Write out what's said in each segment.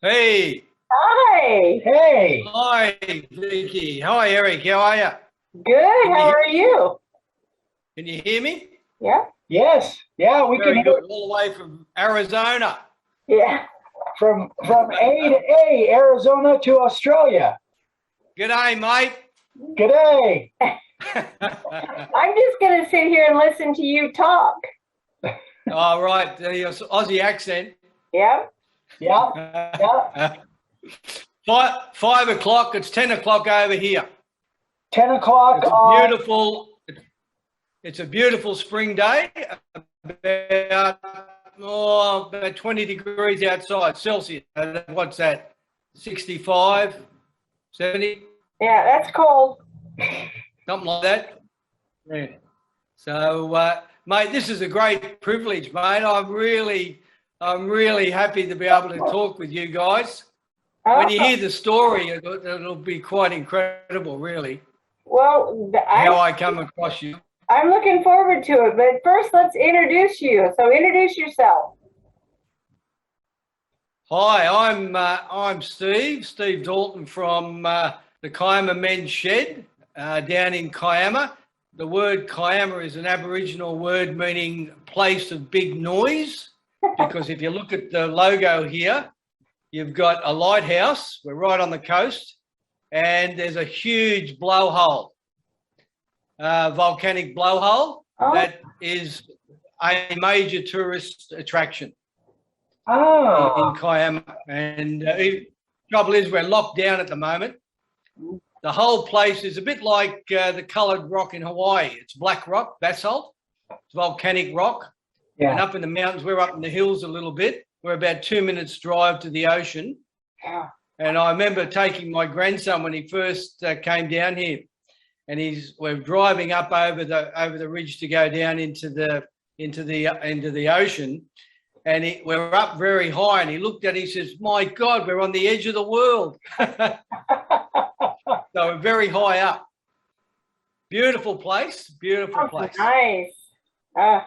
Hey, Hi. Hey, hi, Vicky. Hi, Eric. How are you? Good. Can How you are you? can you hear me? Yeah. yes, yeah, we can Very hear good. All the way from Arizona. Yeah. from A to A, Arizona to Australia. G'day, mate. G'day. I'm just going to sit here and listen to you talk. All right, the Aussie accent. Yeah. Yeah, yeah. 5 o'clock. It's 10 o'clock over here. 10 o'clock It's a on. beautiful. It's a beautiful spring day. About about 20 degrees outside Celsius. What's that? 65, 70. Yeah. That's cold. Something like that. Yeah. So, mate, this is a great privilege, mate. I'm really happy to be able to talk with you guys. Oh, When you hear the story, it'll be quite incredible, really, well, I'm how I come across you. I'm looking forward to it. But first, let's introduce you. So introduce yourself. Hi, I'm Steve Dalton from the Kiama Men's Shed down in Kiama. The word Kiama is an Aboriginal word meaning place of big noise, because if you look at the logo here, you've got a lighthouse. We're right on the coast, and there's a huge blowhole, volcanic blowhole Oh, that is a major tourist attraction in Ah, Kiama. And the trouble is, we're locked down at the moment. The whole place is a bit like the coloured rock in Hawaii. It's black rock, basalt, it's volcanic rock. And yeah. up in the mountains, we're up in the hills a little bit. We're about 2 minutes drive to the ocean. yeah. And I remember taking my grandson when he first came down here, and we're driving up over the ridge to go down into the ocean. And we're up very high, and he looked at it, he says, "My God, we're on the edge of the world." So we're very high up. Beautiful place, beautiful Sounds place. nice. Uh,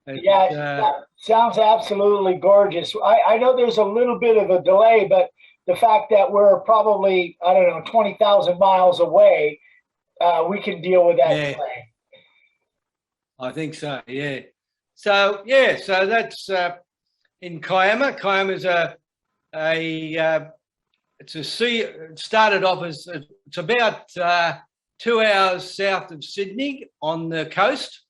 Yeah, It's, that sounds absolutely gorgeous. I know there's a little bit of a delay, but the fact that we're probably, I don't know, 20,000 miles away, we can deal with that yeah, delay. I think so. Yeah. So yeah, so that's in Kiama. Kiama is a it's a sea. It started off as it's about 2 hours south of Sydney on the coast.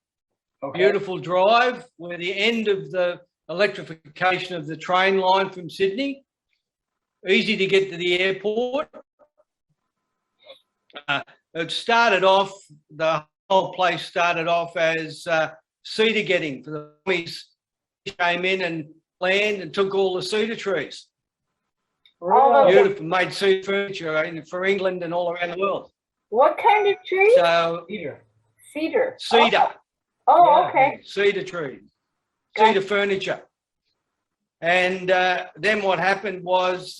Okay. Beautiful drive. We're the end of the electrification of the train line from Sydney. Easy to get to the airport. It started off, the whole place started off as cedar getting for the armies. Came in and landed and took all the cedar trees. all Really? of Beautiful, made cedar furniture for England and all around the world. what kind of tree? So Peter. Cedar. cedar, Oh, Yeah. okay. cedar trees, Gotcha. cedar furniture. And then what happened was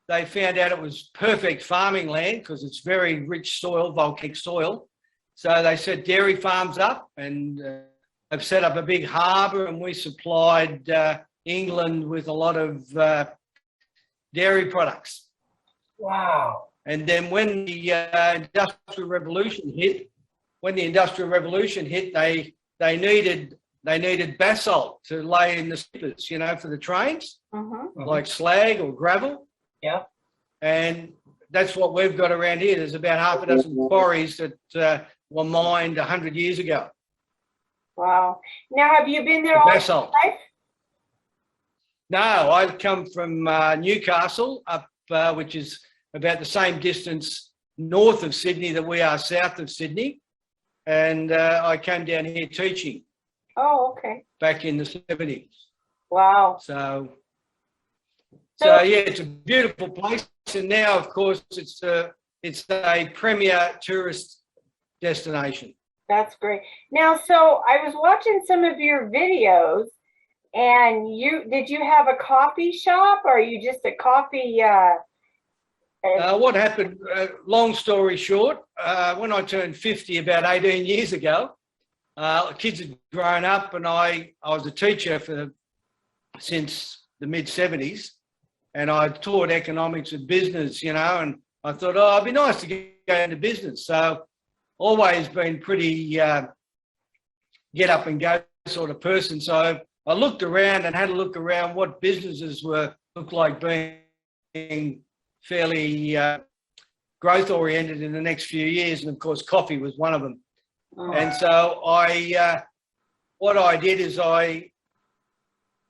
they found out it was perfect farming land because it's very rich soil, volcanic soil. So they set dairy farms up, and they've set up a big harbour, and we supplied England with a lot of dairy products. Wow. And then when the Industrial Revolution hit, they needed basalt to lay in the sleepers, for the trains, Mm-hmm. like slag or gravel. Yeah. And that's what we've got around here. There's about half a dozen quarries that were mined 100 years ago. Wow. Now, have you been there all your Basalt. life? No, I come from Newcastle up, which is about the same distance north of Sydney that we are south of Sydney. And I came down here teaching Oh, okay. back in the 70s. Wow. So So, yeah, it's a beautiful place. And now, of course, it's a premier tourist destination. that's great. Now, so I was watching some of your videos, and did you have a coffee shop, or are you just a coffee? What happened, long story short, when I turned 50 about 18 years ago, kids had grown up, and I was a teacher since the mid-70s. and I taught economics of business, you know, and I thought, oh, it'd be nice to get into business. So always been pretty get up and go sort of person. So I looked around and had a look around what businesses looked like being fairly growth oriented in the next few years, and of course coffee was one of them. And so what I did is I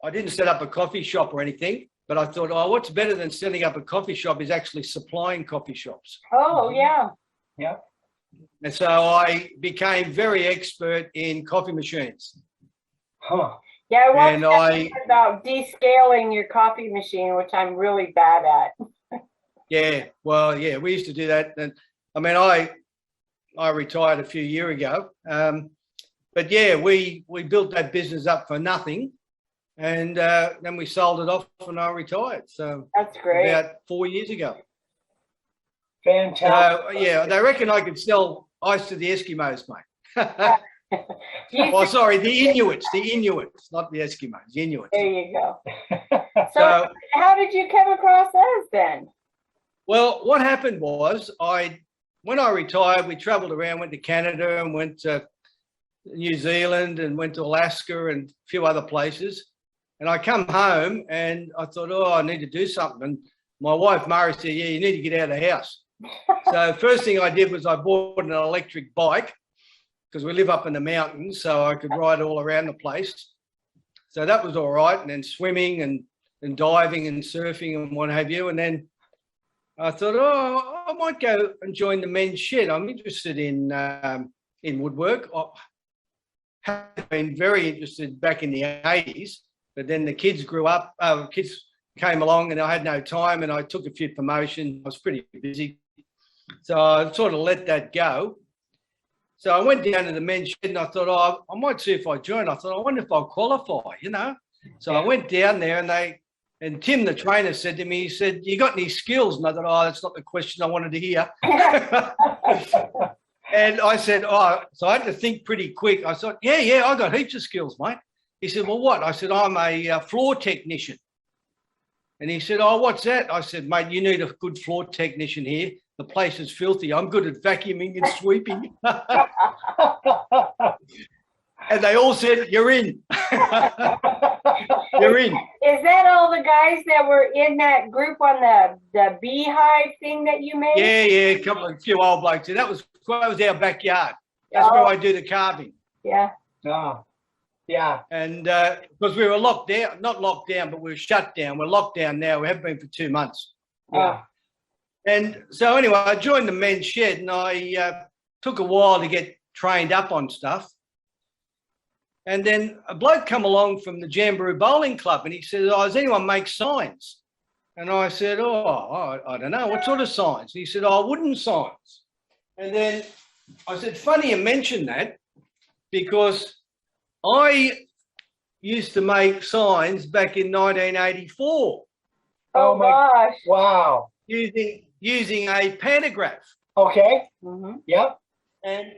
didn't set up a coffee shop or anything, but I thought, oh, what's better than setting up a coffee shop is actually supplying coffee shops. Oh, yeah. Yeah. And so I became very expert in coffee machines. Huh. Yeah, I watched about descaling your coffee machine, which I'm really bad at. Yeah, well, yeah, we used to do that. And I mean, I retired a few years ago, but yeah, we built that business up for nothing, and then we sold it off and I retired. So that's great. About 4 years ago. Fantastic. Yeah, they reckon I could sell ice to the Eskimos, mate. Oh, sorry, the Inuits, not the Eskimos, the Inuits. There you go. So how did you come across us then? Well, what happened was when I retired, we travelled around, went to Canada and went to New Zealand and went to Alaska and a few other places. And I come home and I thought, oh, I need to do something. And my wife, Murray, said, yeah, you need to get out of the house. So first thing I did was I bought an electric bike because we live up in the mountains, so I could ride all around the place. So that was all right. And then swimming and diving and surfing and what have you. And then I thought, oh, I might go and join the men's shed. I'm interested in woodwork. I have been very interested back in the 80s, but then the kids grew up, kids came along and I had no time and I took a few promotions. I was pretty busy. So I sort of let that go. So I went down to the men's shed and I thought, oh, I might see if I join. I thought, I wonder if I'll qualify, you know. So I went down there and Tim, the trainer, said to me, he said, you got any skills? And I thought, oh, that's not the question I wanted to hear. And I said, oh, so I had to think pretty quick. I thought, yeah, I got heaps of skills, mate. He said, well, what? I said, I'm a floor technician. And he said, oh, what's that? I said, mate, you need a good floor technician here. The place is filthy. I'm good at vacuuming and sweeping. And they all said, you're in. You're in. Is that all the guys that were in that group on the beehive thing that you made? Yeah, a few old blokes. That was our backyard. That's where I do the carving. Yeah. Oh, yeah. And because we were locked down, not locked down, but we were shut down. We're locked down now. We have been for 2 months. Yeah. And so anyway, I joined the men's shed and I took a while to get trained up on stuff. And then a bloke come along from the Jamboree Bowling Club and he said, oh, does anyone make signs? And I said, oh, I don't know. What sort of signs? And he said, oh, wooden signs. And then I said, funny you mention that because I used to make signs back in 1984. Oh my gosh. Wow. Using a pantograph. Okay. Mm-hmm. Yep. And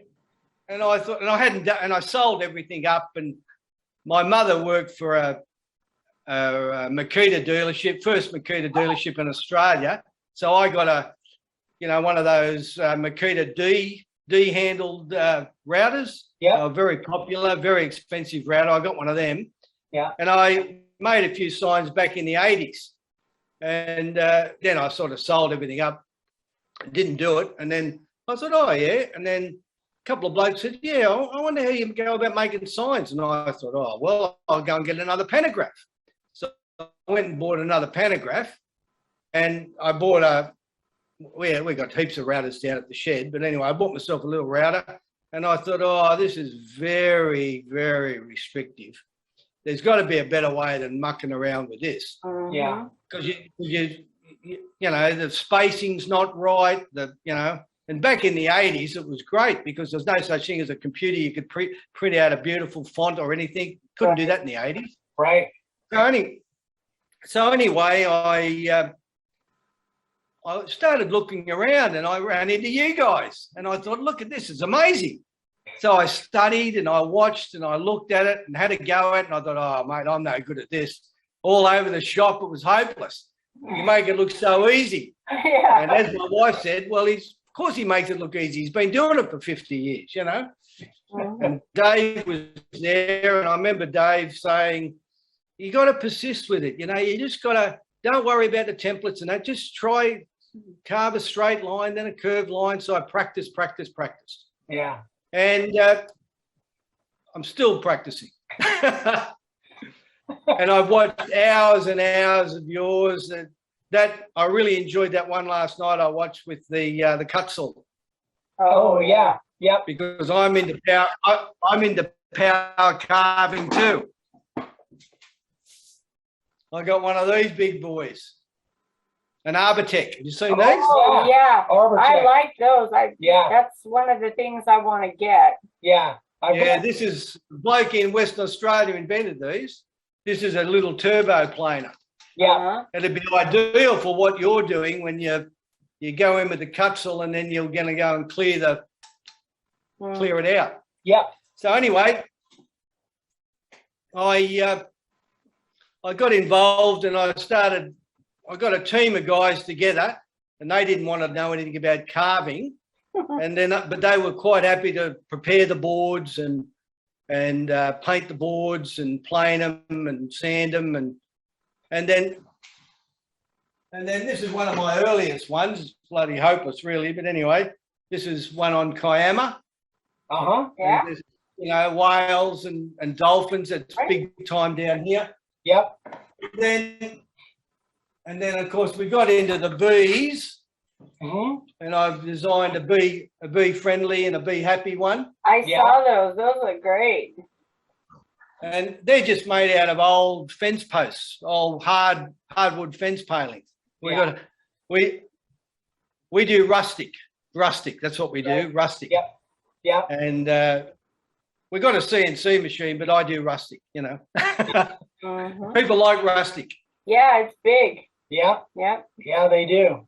I thought, and I hadn't done, and I sold everything up. And my mother worked for a Makita dealership, first Makita dealership in Australia. So I got one of those Makita D-handled routers. Yeah. Very popular, very expensive router. I got one of them. Yeah. And I made a few signs back in the 80s. And then I sort of sold everything up, didn't do it. And then I thought, oh, yeah. And then a couple of blokes said, yeah, I wonder how you go about making signs. And I thought, oh, well, I'll go and get another pantograph. So I went and bought another pantograph. And I bought we got heaps of routers down at the shed. But anyway, I bought myself a little router. And I thought, oh, this is very, very restrictive. There's got to be a better way than mucking around with this. Yeah. Because you know, the spacing's not right. And back in the 80s, it was great because there's no such thing as a computer. You could print out a beautiful font or anything. Couldn't do that in the 80s. Right. So anyway, I started looking around and I ran into you guys and I thought, look at this, it's amazing. So I studied and I watched and I looked at it and had a go at it and I thought, oh, mate, I'm no good at this. All over the shop, it was hopeless. You make it look so easy. Yeah. And as my wife said, well, of course he makes it look easy. He's been doing it for 50 years, you know. Mhm. And Dave was there, and I remember Dave saying, you got to persist with it. You know, you just got to, don't worry about the templates and that. Just try, carve a straight line, then a curved line. So I practice. Yeah. And I'm still practicing. And I've watched hours and hours of yours. And that I really enjoyed that one last night I watched with the Kutzel. Oh, yeah. Yep. Because I'm into power. I'm into power carving too. I got one of these big boys, an Arbitech. Have you seen these? Oh, yeah. Arbitech. I like those. Yeah. That's one of the things I want to get. Yeah. This is a bloke in Western Australia invented these. This is a little turbo planer. Yeah. Uh-huh. It'd be ideal for what you're doing when you go in with the Kutzel and then you're going to go and clear it out. Yep. So anyway, I got involved and I got a team of guys together and they didn't want to know anything about carving. But they were quite happy to prepare the boards and paint the boards and plane them and sand them and then this is one of my earliest ones. It's bloody hopeless, really. But anyway, this is one on Kiama. Yeah. You know, whales and dolphins. It's big time down here. Yep. And then of course we got into the bees. Mm-hmm. And I've designed a bee friendly and a bee happy one. I saw those. Those look great. And they're just made out of old fence posts, old hardwood fence palings. We do rustic. That's what we do, rustic. Yep. Yep. And we got a CNC machine, but I do rustic. You know, Mm-hmm. people like rustic. Yeah, it's big. Yep. Yep. Yeah, they do.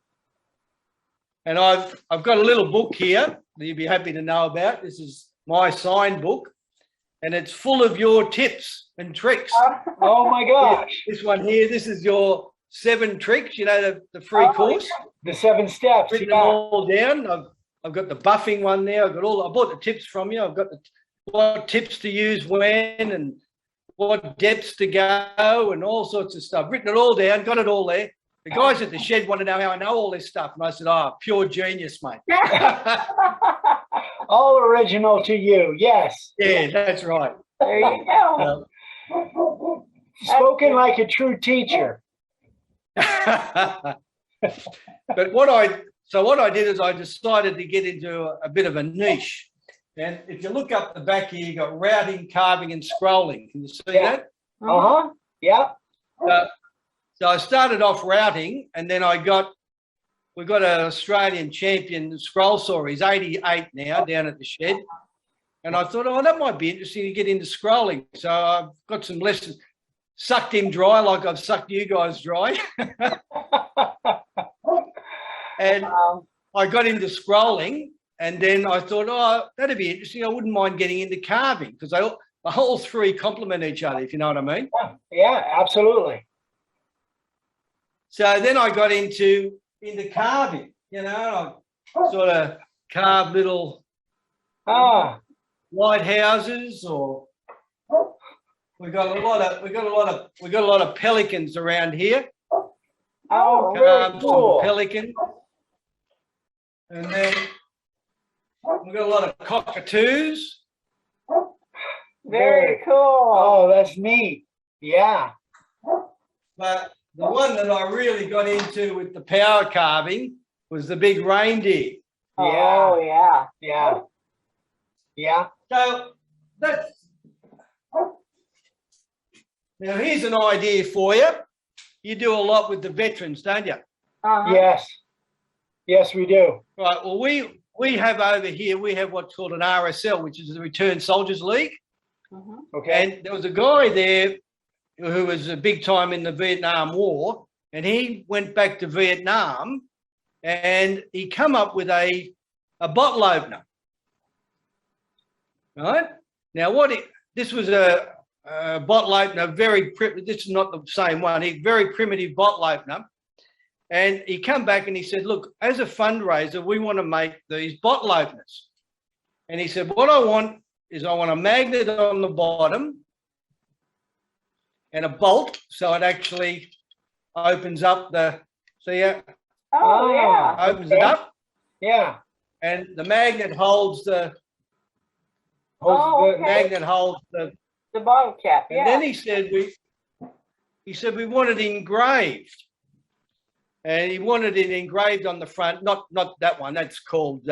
And I've got a little book here that you'd be happy to know about. This is my signed book, and it's full of your tips and tricks. Oh my gosh. This one here, this is your 7 tricks, you know, the free course. The 7 steps. Written them all down. I've got the buffing one there. I bought the tips from you. I've got what tips to use when and what depths to go and all sorts of stuff. Written it all down, got it all there. The guys at the shed want to know how I know all this stuff. And I said, pure genius, mate. All original to you, yes. Yeah, that's right. There you go. Spoken like a true teacher. But what I did is I decided to get into a bit of a niche. And if you look up the back here, you got routing, carving, and scrolling. Can you see that? Uh-huh. Yeah. So I started off routing, and then we got an Australian champion scroll sawer. He's 88 now, down at the shed. And I thought, that might be interesting to get into scrolling. So I've got some lessons. Sucked him dry like I've sucked you guys dry. And I got into scrolling, and then I thought, that'd be interesting. I wouldn't mind getting into carving because the whole 3 complement each other, if you know what I mean. Yeah, absolutely. So then I got into carving, you know. I sort of carved little lighthouses, or we got a lot of pelicans around here. Oh, very cool. Pelican, and then we got a lot of cockatoos. Very cool. Oh, that's neat. Yeah. But the one that I really got into with the power carving was the big reindeer. Oh, yeah. Yeah. Yeah. So now here's an idea for you. You do a lot with the veterans, don't you? Uh-huh. Yes. Yes, we do. Right. Well, we have over here, we have what's called an RSL, which is the Returned Soldiers League. Mhm. Okay. And there was a guy there who was a big time in the Vietnam War, and he went back to Vietnam and he come up with a bottle opener. Right? Now, this was a bottle opener, this is not the same one, a very primitive bottle opener. And he come back and he said, look, as a fundraiser, we want to make these bottle openers. And he said, what I want is I want a magnet on the bottom and a bolt so it actually opens up the, see how Oh, yeah. opens it up. Yeah. And the magnet holds the, Oh, okay. magnet holds the, The bottle cap, and yeah. then he said we want it engraved. And he wanted it engraved on the front, not that one, that's called,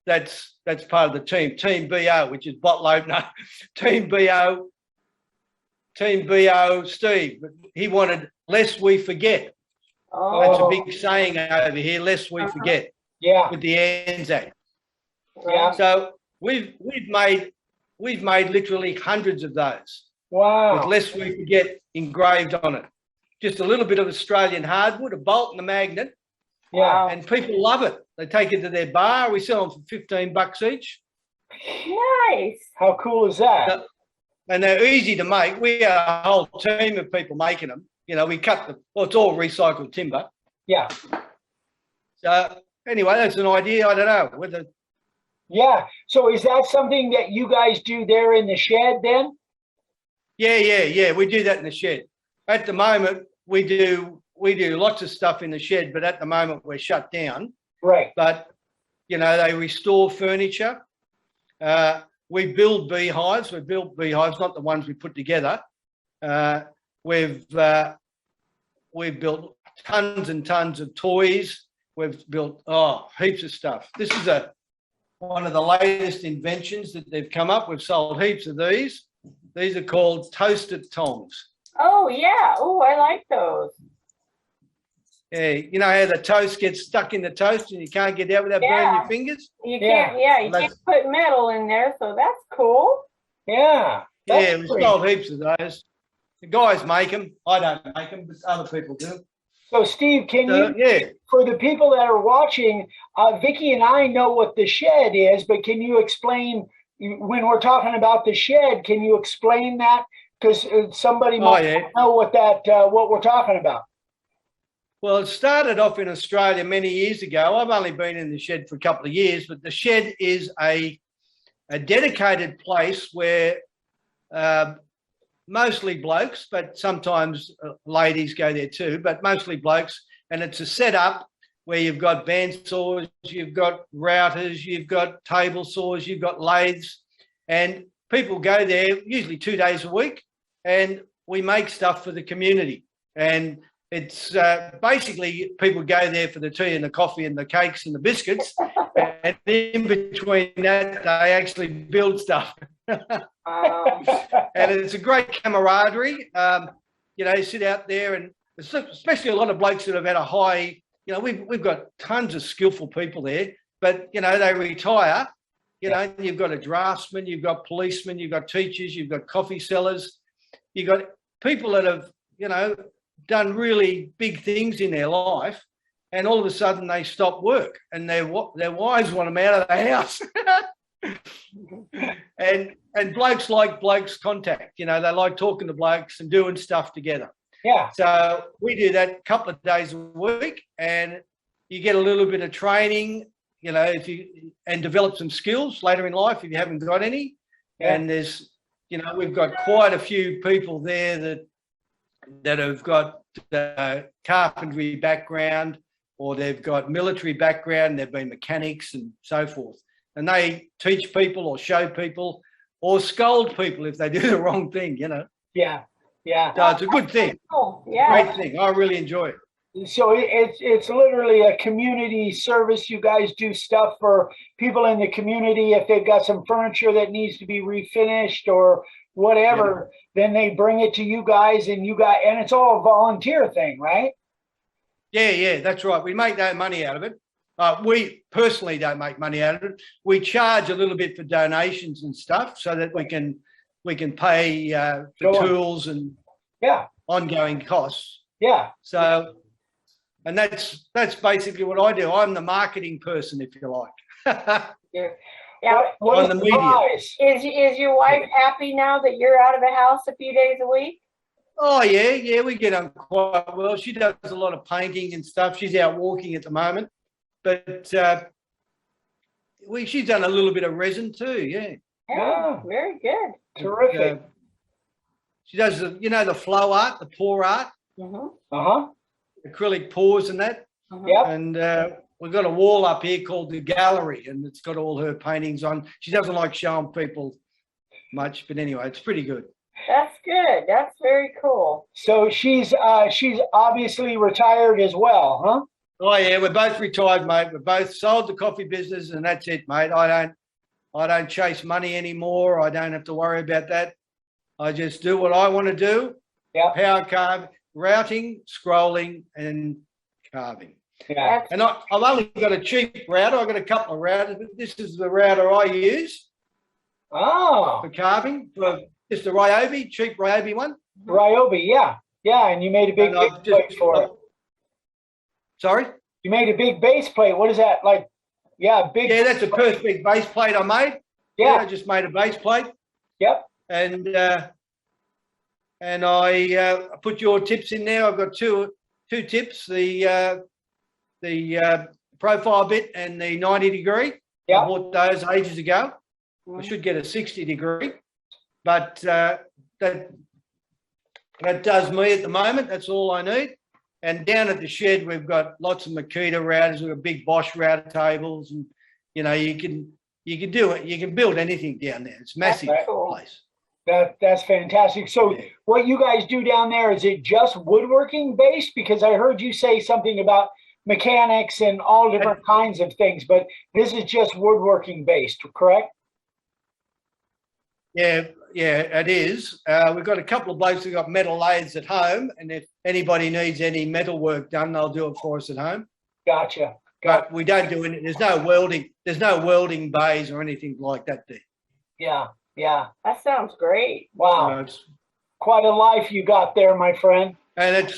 that's part of the team BO, which is bottle opener, Team BO, Steve. But he wanted lest we forget. Oh. That's a big saying over here, lest we forget. Yeah. With the Anzac. Yeah. So we've made literally hundreds of those. Wow. With lest we forget engraved on it. Just a little bit of Australian hardwood, a bolt and a magnet. Yeah. And people love it. They take it to their bar. We sell them for $15 each. Nice. How cool is that? And they're easy to make. We have a whole team of people making them. You know, we cut it's all recycled timber. Yeah. So anyway, that's an idea. I don't know whether. Yeah. So is that something that you guys do there in the shed then? Yeah. We do that in the shed. At the moment, we do lots of stuff in the shed, but at the moment we're shut down. Right. But, you know, they restore furniture. We build beehives. We build beehives, not the ones we put together. We've built tons and tons of toys. We've built heaps of stuff. This is one of the latest inventions that they've come up. We've sold heaps of these. These are called toasted tongs. Oh, yeah. Oh, I like those. Yeah, you know how the toast gets stuck in the toast and you can't get out without burning your fingers? You can't, you can't put metal in there, so that's cool. Yeah. We sold heaps of those. The guys make them. I don't make them, but other people do. So, Steve, for the people that are watching, Vicki and I know what the shed is, but can you explain, when we're talking about the shed, can you explain that? Because somebody might know what we're talking about. Well, it started off in Australia many years ago. I've only been in the shed for a couple of years, but the shed is a dedicated place where mostly blokes, but sometimes ladies go there too, but mostly blokes. And it's a setup where you've got bandsaws, you've got routers, you've got table saws, you've got lathes, and people go there usually 2 days a week, and we make stuff for the community. And it's basically people go there for the tea and the coffee and the cakes and the biscuits, and in between that, they actually build stuff. And it's a great camaraderie. You know, you sit out there, and especially a lot of blokes that have had a high, you know, we've got tons of skillful people there, but, you know, they retire. You know, you've got a draftsman, you've got policemen, you've got teachers, you've got coffee sellers, you've got people that have, you know, done really big things in their life, and all of a sudden they stop work and their wives want them out of the house. and blokes like blokes contact, you know, they like talking to blokes and doing stuff together. Yeah. So we do that a couple of days a week, and you get a little bit of training, you know, and develop some skills later in life if you haven't got any. Yeah. And there's, you know, we've got quite a few people there that have got carpentry background, or they've got military background, they've been mechanics and so forth. And they teach people or show people or scold people if they do the wrong thing, you know. Yeah, yeah. So it's a good thing. Oh, yeah. Great thing. I really enjoy it. So it's literally a community service. You guys do stuff for people in the community. If they've got some furniture that needs to be refinished or whatever, then they bring it to you guys, and and it's all a volunteer thing, right? Yeah, that's right. We make no money out of it. We personally don't make money out of it. We charge a little bit for donations and stuff so that we can pay for tools and ongoing costs. Yeah. So, and that's basically what I do. I'm the marketing person, if you like. Yeah. On the media. Is your wife happy now that you're out of the house a few days a week? Oh, yeah, we get on quite well. She does a lot of painting and stuff. She's out walking at the moment. But she's done a little bit of resin too, yeah. Yeah, very good. Terrific. She does, the flow art, the pour art. Acrylic pours and that. Yep. And we've got a wall up here called the gallery, and it's got all her paintings on. She doesn't like showing people much, but anyway, it's pretty good. That's good. That's very cool. So she's obviously retired as well, huh? Oh yeah, we're both retired, mate. We're both sold the coffee business, and that's it, mate. I don't chase money anymore. I don't have to worry about that. I just do what I want to do. Yeah. Power carve, routing, scrolling, and carving. Yeah. And I've only got a cheap router. I've got a couple of routers, but this is the router I use. Oh. For carving, for just a Ryobi, cheap Ryobi one. Ryobi, yeah. Yeah, and you made a big plate for it. Sorry? You made a big base plate. What is that? Like, yeah, big. Yeah, that's the first big base plate I made. Yeah. I just made a base plate. Yep. And I put your tips in there. I've got two tips, the profile bit and the 90 degree. Yeah. I bought those ages ago. I should get a 60 degree, but that does me at the moment. That's all I need. And down at the shed, we've got lots of Makita routers. We've got big Bosch router tables, and you can do it. You can build anything down there. It's a massive place. That's fantastic. So what you guys do down there, is it just woodworking based? Because I heard you say something about mechanics and all different kinds of things, but this is just woodworking based, correct? Yeah, it is. We've got a couple of blokes who've got metal lathes at home, and if anybody needs any metal work done, they'll do it for us at home. Gotcha. But we don't do any. There's no welding. There's no welding bays or anything like that there. Yeah, yeah. That sounds great. Wow. Quite a life you got there, my friend. And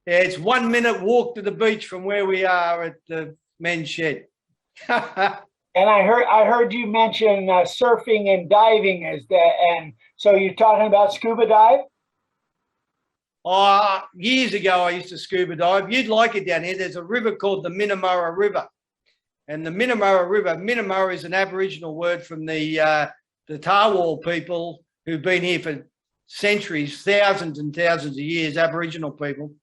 it's 1 minute walk to the beach from where we are at the men's shed. And I heard you mention surfing and diving and so you're talking about scuba dive? Years ago, I used to scuba dive. You'd like it down here. There's a river called the Minamurra River. And the Minamurra River, Minamurra is an Aboriginal word from the Tarwal people who've been here for centuries, thousands and thousands of years, Aboriginal people.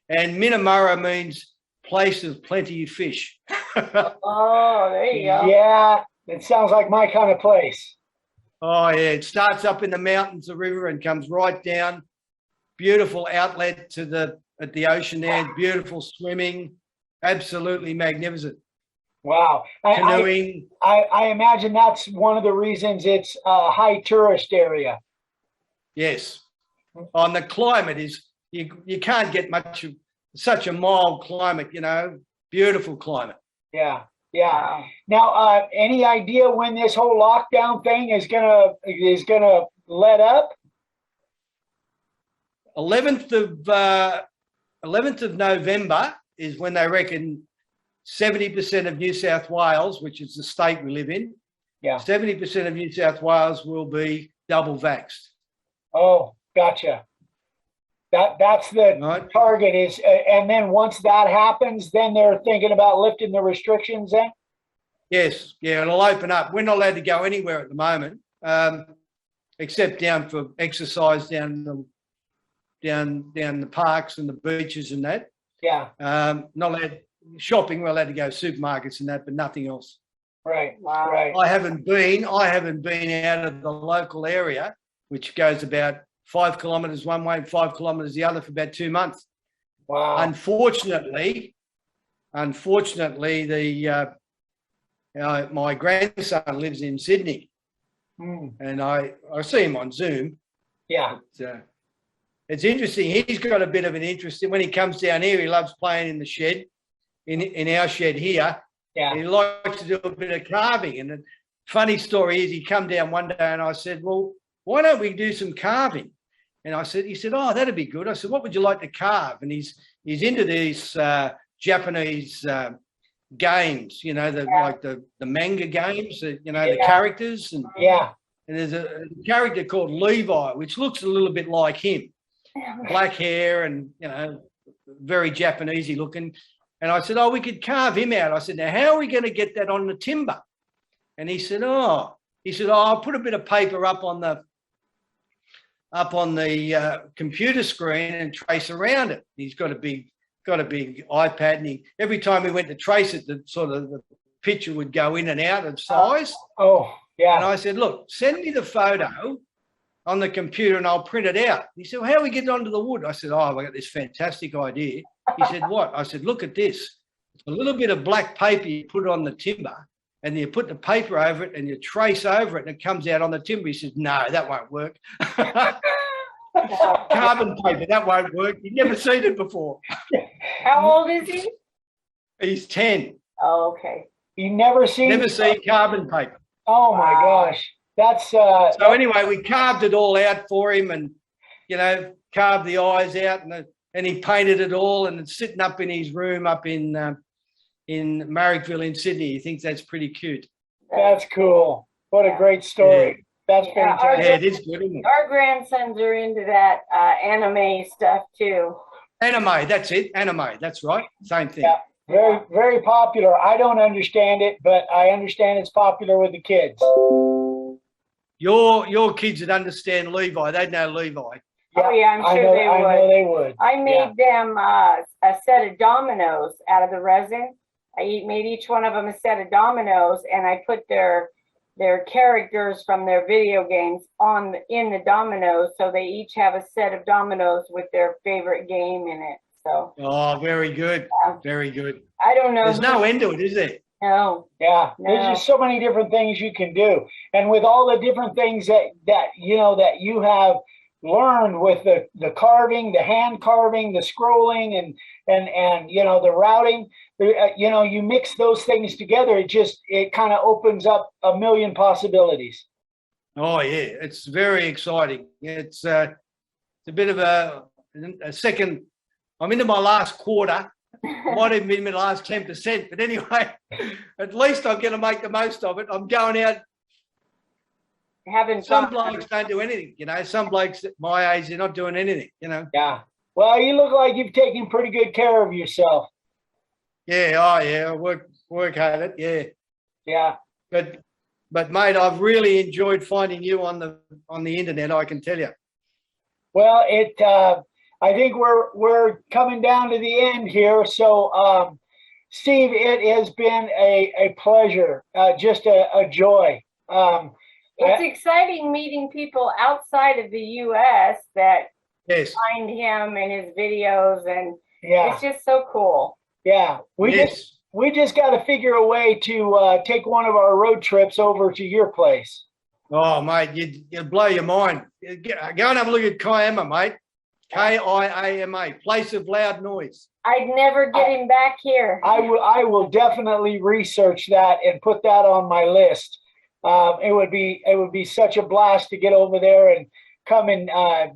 And Minamurra means place of plenty of fish. Oh, there you go. Yeah, it sounds like my kind of place. Oh, yeah. It starts up in the mountains, the river, and comes right down. Beautiful outlet at the ocean there. Beautiful swimming. Absolutely magnificent. Wow. Canoeing. I imagine that's one of the reasons it's a high tourist area. Yes. And the climate is, you can't get much of such a mild climate, beautiful climate. Yeah, yeah. Now, any idea when this whole lockdown thing is gonna let up? 11th of November is when they reckon 70% of New South Wales, which is the state we live in, 70% of New South Wales will be double vaxxed. Oh, gotcha. That's the target is, and then once that happens, then they're thinking about lifting the restrictions then? Yes, yeah, it'll open up. We're not allowed to go anywhere at the moment, except down for exercise down the parks and the beaches and that. Yeah. Not allowed shopping. We're allowed to go supermarkets and that, but nothing else. Right. Wow. Right. I haven't been out of the local area, which goes about 5 kilometres one way and 5 kilometres the other for about 2 months. Wow. Unfortunately, my grandson lives in Sydney, and I see him on Zoom. Yeah. But, it's interesting. He's got a bit of an interest in when he comes down here. He loves playing in the shed, in our shed here. Yeah. He likes to do a bit of carving. And the funny story is, he come down one day and I said, "Well, why don't we do some carving?" And he said, "Oh, that'd be good." I said, "What would you like to carve?" And he's into these Japanese games, like the manga games, the characters. And there's a character called Levi, which looks a little bit like him. black hair and, you know, very Japanesey looking. And I said, oh, we could carve him out. I said, now, how are we going to get that on the timber? And he said, oh, I'll put a bit of paper up on the computer screen and trace around it. He's got a big iPad, and every time we went to trace it, the picture would go in and out of size. Oh, yeah. And I said, look, send me the photo on the computer and I'll print it out. He said, well, how do we get it onto the wood? I said, oh, I got this fantastic idea. He said, what? I said, look at this. It's a little bit of black paper, you put it on the timber, and you put the paper over it and you trace over it and it comes out on the timber. He says, no, that won't work. Carbon paper, that won't work. You've never seen it before. How old is he? He's 10. Oh, okay. You never seen carbon paper. Oh my gosh. That's so anyway, we carved it all out for him, and, you know, carved the eyes out, and he painted it all, and it's sitting up in his room up in Marrickville in Sydney. He thinks that's pretty cute. That's cool. What a great story. Yeah. That's fantastic. Yeah, it is good, isn't it? Our grandsons are into that anime stuff too. Anime, that's it. Anime, that's right. Same thing. Yeah. Very, very popular. I don't understand it, but I understand it's popular with the kids. Your kids would understand Levi. They'd know Levi. Yeah, oh yeah, I'm sure they would. I know they would. I made them a set of dominoes out of the resin. I made each one of them a set of dominoes, and I put their characters from their video games in the dominoes, so they each have a set of dominoes with their favorite game in it. So. Oh, very good. Very good. I don't know. There's no end to it, is there? No. Yeah. No. There's just so many different things you can do. And with all the different things that you have learned with the carving, the hand carving, the scrolling, and you know, the routing, you know, you mix those things together, it kind of opens up a million possibilities. Oh yeah, it's very exciting. It's a bit of a second. I'm into my last quarter. Might even be in my last 10%, but anyway, at least I'm going to make the most of it. I'm going out. Some blokes don't do anything, you know. Some blokes at my age, they're not doing anything, you know. Yeah. Well, you look like you've taken pretty good care of yourself. Yeah. Oh, yeah. I work hard at it. Yeah. Yeah. But mate, I've really enjoyed finding you on the internet. I can tell you. Well, I think we're coming down to the end here. So, Steve, it has been a pleasure, just a joy. It's exciting meeting people outside of the U.S. that find him and his videos, and it's just so cool. Yeah, we just got to figure a way to take one of our road trips over to your place. Oh, mate, you'd blow your mind. Go and have a look at Kiama, mate. Kiama, place of loud noise. I'd never get him back here. I will definitely research that and put that on my list. It would be such a blast to get over there and come and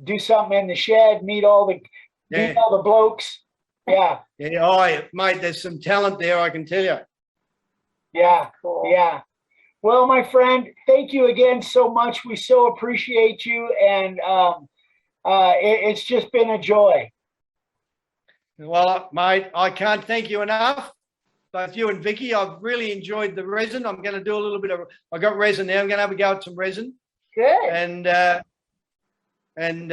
do something in the shed, meet all the blokes. Yeah. Yeah. Oh, mate, there's some talent there, I can tell you. Yeah. Cool. Yeah. Well, my friend, thank you again so much. We so appreciate you, and it's just been a joy. Well, mate, I can't thank you enough. Both you and Vicky, I've really enjoyed the resin. I'm going to do a little bit of. I got resin now. I'm going to have a go at some resin. Good. And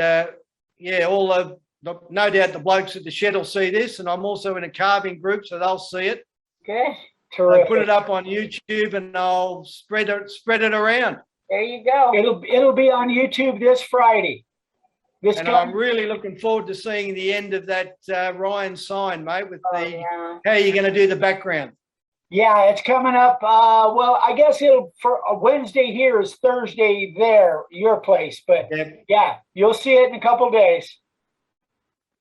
yeah, all the no doubt the blokes at the shed will see this, and I'm also in a carving group, so they'll see it. Good. Terrific. I'll put it up on YouTube, and I'll spread it around. There you go. It'll be on YouTube this Friday. I'm really looking forward to seeing the end of that Ryan sign, mate, with how you're going to do the background. Yeah, it's coming up. Well, I guess for Wednesday here is Thursday there, your place. But yeah, you'll see it in a couple of days.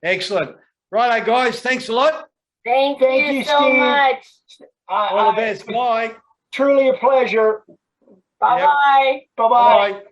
Excellent. Righto, guys. Thanks a lot. Thank you so Steve. Much. All the best. Bye. Truly a pleasure. Bye-bye. Yep. Bye-bye.